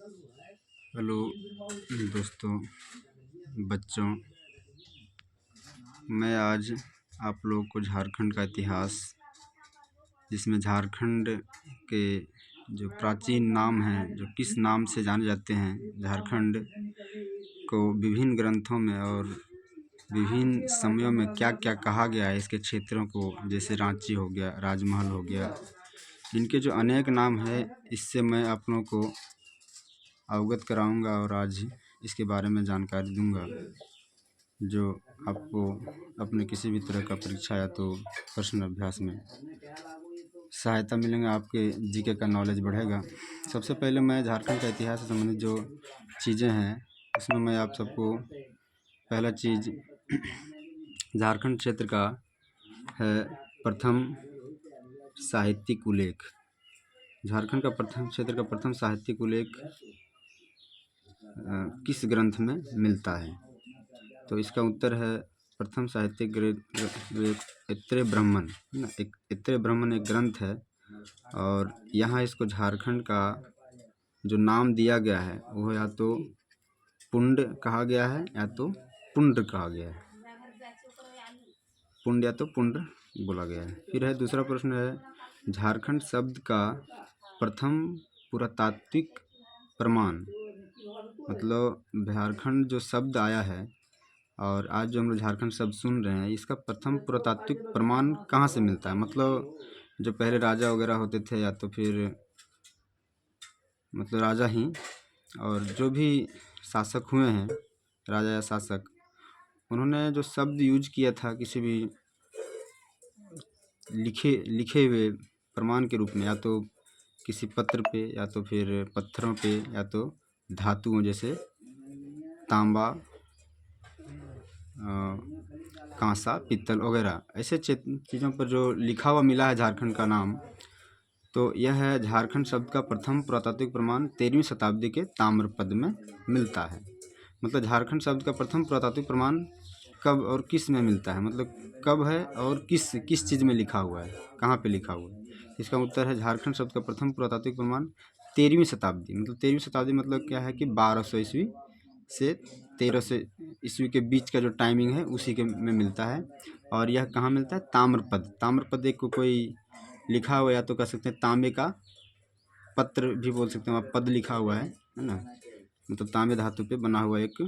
Hello दोस्तों, बच्चों। मैं आज आप लोगों को झारखंड का इतिहास, जिसमें झारखंड के जो प्राचीन नाम हैं, जो किस नाम से जाने जाते हैं, झारखंड को विभिन्न ग्रंथों में और विभिन्न समयों में क्या क्या कहा गया है, इसके क्षेत्रों को, जैसे रांची हो गया, राजमहल हो गया, इनके जो अनेक नाम हैं, इससे मैं आप लोगों को अवगत कराऊंगा और आज इसके बारे में जानकारी दूंगा, जो आपको अपने किसी भी तरह का परीक्षा या तो प्रश्न अभ्यास में सहायता मिलेंगे, आपके जीके का नॉलेज बढ़ेगा। सबसे पहले मैं झारखंड का इतिहास से संबंधित जो चीज़ें हैं, उसमें मैं आप सबको पहला चीज़ झारखंड क्षेत्र का है प्रथम साहित्यिक उल्लेख। झारखंड का प्रथम क्षेत्र का प्रथम साहित्यिक उल्लेख किस ग्रंथ में मिलता है? तो इसका उत्तर है प्रथम साहित्यिक ग्रंथ ऐत्रेय ब्राह्मण, है ना। ऐत्रेय ब्राह्मण एक ग्रंथ है और यहाँ इसको झारखंड का जो नाम दिया गया है वो या तो पुंड कहा गया है या तो पुंड्र कहा गया है। पुंड या तो पुंड्र बोला गया है। फिर है दूसरा प्रश्न है झारखंड शब्द का प्रथम पुरातात्विक प्रमाण, मतलब झारखंड जो शब्द आया है और आज जो हम लोग झारखंड शब्द सुन रहे हैं, इसका प्रथम पुरातात्विक प्रमाण कहाँ से मिलता है? मतलब जो पहले राजा वगैरह होते थे या तो फिर मतलब राजा ही, और जो भी शासक हुए हैं, राजा या शासक, उन्होंने जो शब्द यूज किया था किसी भी लिखे हुए प्रमाण के रूप में, या तो किसी पत्र पे या तो फिर पत्थरों पे या तो धातुओं जैसे तांबा, कांसा, पीतल वगैरह, ऐसे चीज़ों पर जो लिखा हुआ मिला है झारखंड का नाम, तो यह है झारखंड शब्द का प्रथम पुरातात्विक प्रमाण 13वीं शताब्दी के ताम्रपद में मिलता है। मतलब झारखंड शब्द का प्रथम पुरातात्विक प्रमाण कब और किस में मिलता है, मतलब कब है और किस चीज़ में लिखा हुआ है, कहाँ पे लिखा हुआ है? इसका उत्तर है झारखंड शब्द का प्रथम पुरातात्विक प्रमाण 13वीं शताब्दी, मतलब 13वीं शताब्दी मतलब क्या है कि 1200 ईस्वी से 1300 ईस्वी के बीच का जो टाइमिंग है उसी के में मिलता है। और यह कहाँ मिलता है? ताम्रपद। ताम्रपद एक को कोई लिखा हुआ, या तो कह सकते हैं तांबे का पत्र भी बोल सकते हैं, वहाँ पद लिखा हुआ है ना, मतलब तांबे धातु पे बना हुआ एक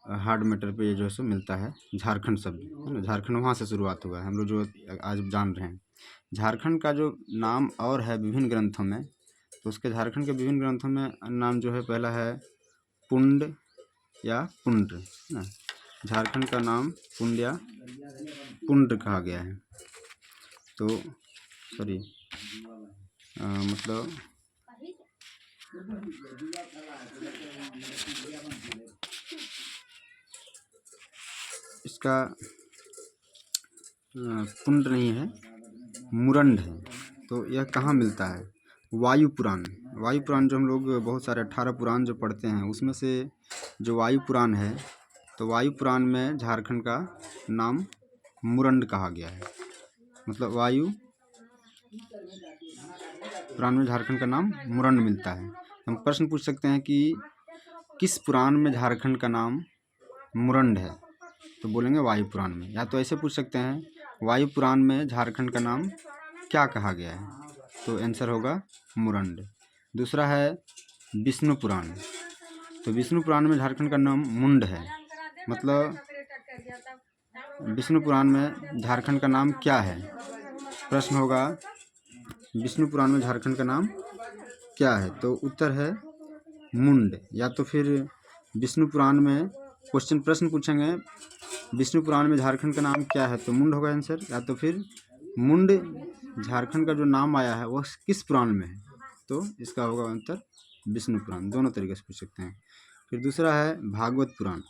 हार्ड मैटर पे जो है सो मिलता है झारखंड शब्द, है ना। झारखंड वहाँ से शुरुआत हुआ है, हम लोग जो आज जान रहे हैं। झारखंड का जो नाम और है विभिन्न ग्रंथों में, तो उसके झारखंड के विभिन्न ग्रंथों में नाम जो है, पहला है पुंड या पुंड्र, है ना। झारखंड का नाम पुंड या पुंड्र कहा गया है। तो सॉरी, मतलब इसका पुंड नहीं है, मुरंड है। तो यह कहाँ मिलता है? वायु पुराण। वायु पुराण जो हम लोग बहुत सारे 18 पुराण जो पढ़ते हैं, उसमें से जो वायु पुराण है, तो वायु पुराण में झारखंड का नाम मुरंड कहा गया है। मतलब वायु पुराण में झारखंड का नाम मुरंड मिलता है। हम प्रश्न पूछ सकते हैं कि किस पुराण में झारखंड का नाम मुरंड है, तो बोलेंगे वायु पुराण में। या तो ऐसे पूछ सकते हैं वायु पुराण में झारखंड का नाम क्या कहा गया है, तो आंसर होगा मुरंड। दूसरा है विष्णु पुराण। तो विष्णु पुराण में झारखंड का नाम मुंड है। मतलब विष्णु पुराण में झारखंड का नाम क्या है? प्रश्न होगा विष्णु पुराण में झारखंड का नाम क्या है, तो उत्तर है मुंड। या तो फिर विष्णु पुराण में प्रश्न पूछेंगे विष्णु पुराण में झारखंड का नाम क्या है, तो मुंड होगा आंसर। या तो फिर मुंड झारखंड का जो नाम आया है वह किस पुराण में है, तो इसका होगा आंसर विष्णु पुराण। दोनों तरीके से पूछ सकते हैं। फिर दूसरा है भागवत पुराण।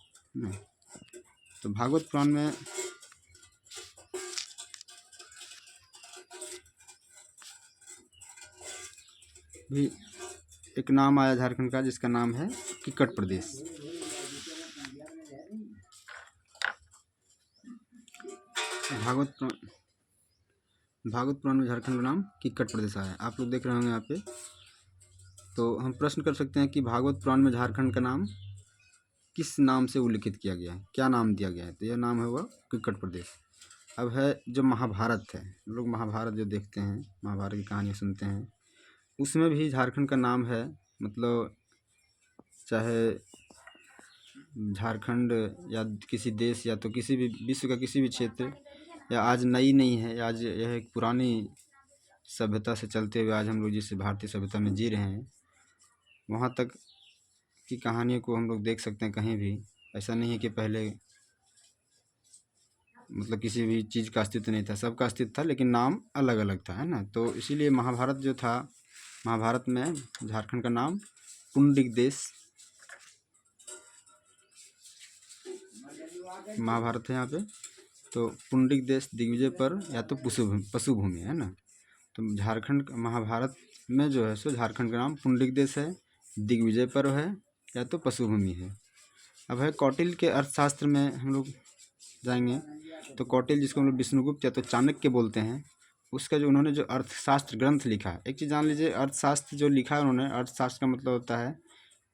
तो भागवत पुराण में भी एक नाम आया झारखंड का, जिसका नाम है किक्कट प्रदेश। भागवत पुराण में झारखंड का नाम किक्कट प्रदेश आया है। आप लोग देख रहे होंगे यहाँ पे तो हम प्रश्न कर सकते हैं कि भागवत पुराण में झारखंड का नाम किस नाम से उल्लिखित किया गया है, क्या नाम दिया गया है। तो यह नाम है वह किक्कट प्रदेश। अब है जो महाभारत है, लोग महाभारत जो देखते हैं, महाभारत की कहानियाँ सुनते हैं, उसमें भी झारखंड का नाम है। मतलब चाहे झारखंड या किसी देश या तो किसी भी विश्व का किसी भी क्षेत्र, या आज नई नहीं है, आज यह एक पुरानी सभ्यता से चलते हुए आज हम लोग जिस भारतीय सभ्यता में जी रहे हैं, वहाँ तक की कहानियों को हम लोग देख सकते हैं कहीं भी। ऐसा नहीं है कि पहले मतलब किसी भी चीज़ का अस्तित्व नहीं था, सबका अस्तित्व था, लेकिन नाम अलग अलग था, है ना। तो इसीलिए महाभारत जो था, महाभारत में झारखंड का नाम पुंडलिक देश, महाभारत है यहाँ पे, तो पुंडलिक देश दिग्विजय पर या तो पशुभूमि, है ना। तो झारखंड महाभारत में जो है सो झारखंड का नाम पुंडलिक देश है, दिग्विजय पर है, या तो पशुभूमि है। अब है कौटिल्य के अर्थशास्त्र में हम लोग जाएंगे। तो कौटिल्य, जिसको हम लोग विष्णुगुप्त या तो चाणक्य बोलते हैं, उसका जो उन्होंने जो अर्थशास्त्र ग्रंथ लिखा है, एक चीज़ जान लीजिए, अर्थशास्त्र जो लिखा है उन्होंने, अर्थशास्त्र का मतलब होता है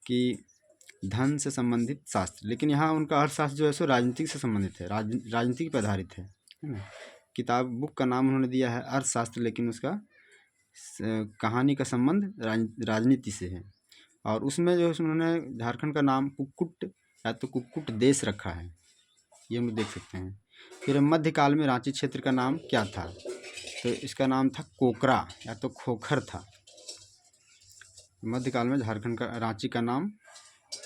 कि धन से संबंधित शास्त्र, लेकिन यहाँ उनका अर्थशास्त्र जो है सो राजनीति से संबंधित है, राजनीति पर आधारित है ना। किताब बुक का नाम उन्होंने दिया है अर्थशास्त्र, लेकिन उसका कहानी का संबंध राजनीति से है। और उसमें जो है उन्होंने झारखंड का नाम कुक्कुट या तो कुक्कुट देश रखा है, ये हम लोग देख सकते हैं। फिर मध्यकाल में रांची क्षेत्र का नाम क्या था, तो इसका नाम था कोकरा या तो खोखर था। मध्यकाल में झारखंड का रांची का नाम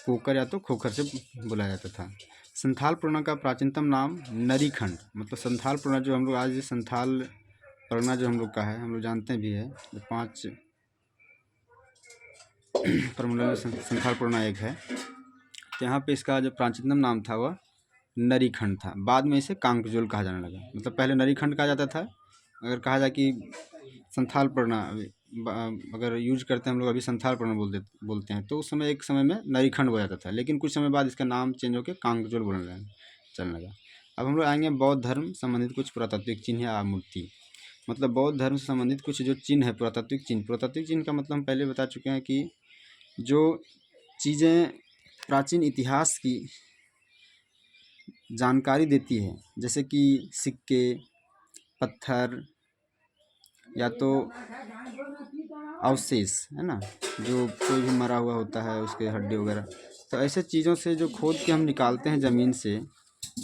कोकर या तो खोखर से बुलाया जाता था। संथाल परगना का प्राचीनतम नाम नरीखंड, मतलब संथाल परगना जो हम लोग आज संथाल परगना जो हम लोग का है, हम लोग जानते भी है, जो 5 परगना में संथाल परगना एक है। तो यहाँ पे इसका जो प्राचीनतम नाम था वह नरीखंड था। बाद में इसे कांकजोल कहा जाने लगा। मतलब पहले नरीखंड कहा जाता था। अगर कहा जाए कि संथाल परगना अगर यूज करते हैं हम लोग, अभी संथाल परगना बोलते हैं, तो उस समय एक समय में नरीखंड हो जाता था, लेकिन कुछ समय बाद इसका नाम चेंज होकर कांकजोल बोलने चलने लगा। अब हम लोग आएंगे बौद्ध धर्म संबंधित कुछ पुरातात्विक चिन्ह या मूर्ति। मतलब बौद्ध धर्म से संबंधित कुछ जो चिन्ह है, पुरातात्विक चिन्ह का मतलब हम पहले बता चुके हैं कि जो चीज़ें प्राचीन इतिहास की जानकारी देती है, जैसे कि सिक्के, पत्थर या तो अवशेष, है ना, जो कोई भी मरा हुआ होता है उसके हड्डी वगैरह, तो ऐसे चीज़ों से जो खोद के हम निकालते हैं ज़मीन से,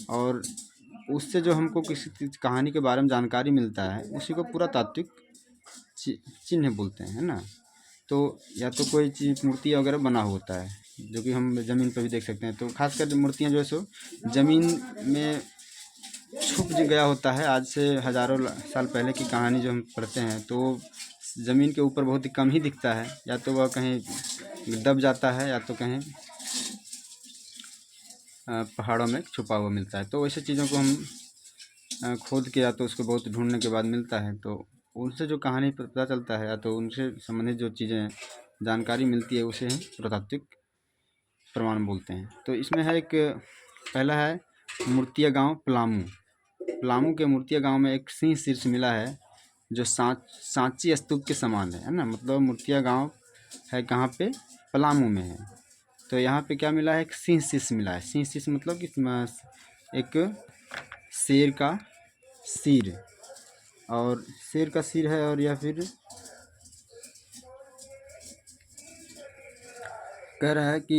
और उससे जो हमको किसी कहानी के बारे में जानकारी मिलता है, उसी को पुरातात्विक चिन्ह बोलते हैं, है ना। तो या तो कोई चीज़ मूर्ति वगैरह बना होता है जो कि हम ज़मीन पर भी देख सकते हैं। तो खासकर जो मूर्तियाँ जो है सो ज़मीन में छुप गया होता है। आज से हज़ारों साल पहले की कहानी जो हम पढ़ते हैं, तो ज़मीन के ऊपर बहुत ही कम ही दिखता है, या तो वह कहीं दब जाता है या तो कहीं पहाड़ों में छुपा हुआ मिलता है। तो वैसे चीज़ों को हम खोद के या तो उसको बहुत ढूंढने के बाद मिलता है, तो उनसे जो कहानी पता चलता है या तो उनसे संबंधित जो चीज़ें जानकारी मिलती है, उसे हम पुरातात्विक प्रमाण बोलते हैं। तो इसमें है एक पहला है मूर्तिया गांव पलामू। पलामू के मूर्तिया गांव में एक सिंह शीर्ष मिला है जो सांची स्तूप के समान है ना। मतलब मूर्तिया गांव है कहाँ पे, पलामू में है। तो यहाँ पे क्या मिला है, एक सिंह शीर्ष मिला है। सिंह शीर्ष मतलब कि एक शेर का सिर, और शेर का सिर है, और या फिर कह रहा है कि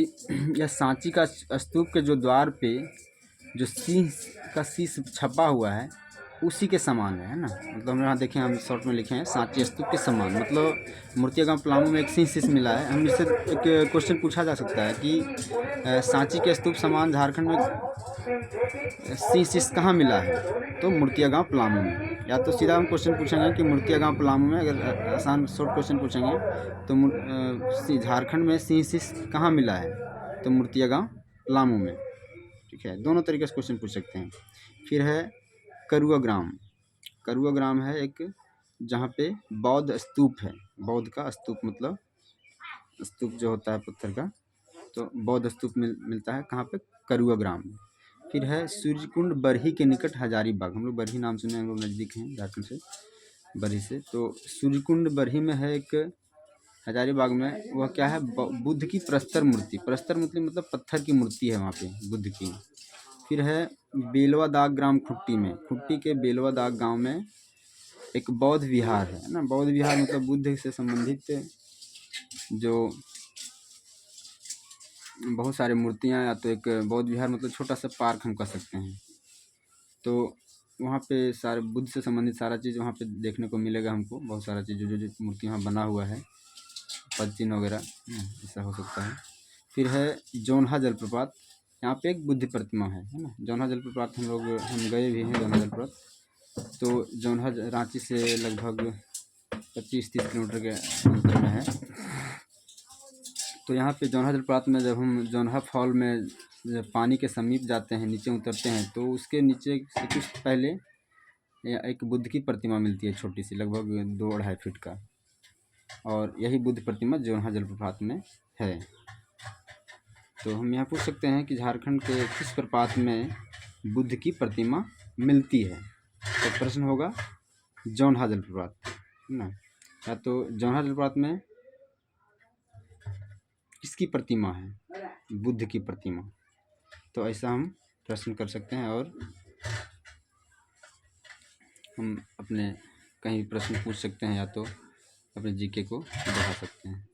यह सांची का स्तूप के जो द्वार पे जो सिंह का शीश छपा हुआ है उसी के समान है ना। मतलब हम यहाँ देखें, हम शॉर्ट में लिखे हैं सांची स्तूप के समान। मतलब मूर्तिया गांव पलामू में एक सिंह शीश मिला है। हम इससे एक क्वेश्चन पूछा जा सकता है कि सांची के स्तूप समान झारखंड में सिंह शीश कहाँ मिला है, तो मूर्तिया गांव पलामू में। या तो सीधा हम क्वेश्चन पूछेंगे कि मूर्तिया गांव पलामू में, अगर आसान शॉर्ट क्वेश्चन पूछेंगे तो झारखंड में सिंह शीश कहाँ मिला है, तो मूर्तिया गांव पलामू में। ठीक है, दोनों तरीके से क्वेश्चन पूछ सकते हैं। फिर है करुआ ग्राम। करुआ ग्राम है एक जहाँ पे बौद्ध स्तूप है। बौद्ध का स्तूप मतलब स्तूप जो होता है पत्थर का, तो बौद्ध स्तूप मिलता है कहाँ पे, करुआ ग्राम में। फिर है सूर्यकुंड बरही के निकट हजारीबाग। हम लोग बरही नाम सुने, हम लोग नज़दीक हैं झारखंड से, बरही से। तो सूर्यकुंड बरही में है एक हजारीबाग में वह क्या है, बुद्ध की प्रस्तर मूर्ति, प्रस्तर मूर्ति मतलब पत्थर की मूर्ति है वहाँ पे बुद्ध की। फिर है बेलवा दाग ग्राम खुट्टी में, खुट्टी के बेलवा दाग गांव में एक बौद्ध विहार है ना। बौद्ध विहार मतलब बुद्ध से संबंधित जो बहुत सारी मूर्तियाँ, या तो एक बौद्ध विहार मतलब छोटा सा पार्क हम कह सकते हैं। तो वहाँ पे सारे बुद्ध से संबंधित सारा चीज़ वहाँ पे देखने को मिलेगा हमको, बहुत सारा चीज़ जो मूर्ति वहाँ बना हुआ है, पद चिन्ह वगैरह ऐसा हो सकता है। फिर है जोन्हा जलप्रपात, यहाँ पे एक बुद्ध प्रतिमा है ना। जोन्हा जलप्रपात हम गए भी हैं जोन्हा जलप्रपात। तो जोन्हा रांची से लगभग 25-30 किलोमीटर के अंतर में है। तो यहाँ पे जोन्हा जलप्रपात में जब हम जोन्हा फॉल में जब पानी के समीप जाते हैं, नीचे उतरते हैं, तो उसके नीचे से कुछ पहले एक बुद्ध की प्रतिमा मिलती है, छोटी सी, लगभग 2-2.5 फीट का। और यही बुद्ध प्रतिमा जोन्हा जलप्रपात में है। तो हम यहाँ पूछ सकते हैं कि झारखंड के किस प्रपात में बुद्ध की प्रतिमा मिलती है। तो प्रश्न होगा जोन्हा जलप्रपात ना। या तो जोन्हा जलप्रपात में किसकी प्रतिमा है, बुद्ध की प्रतिमा। तो ऐसा हम प्रश्न कर सकते हैं, और हम अपने कहीं प्रश्न पूछ सकते हैं, या तो अपने जीके को बढ़ा सकते हैं।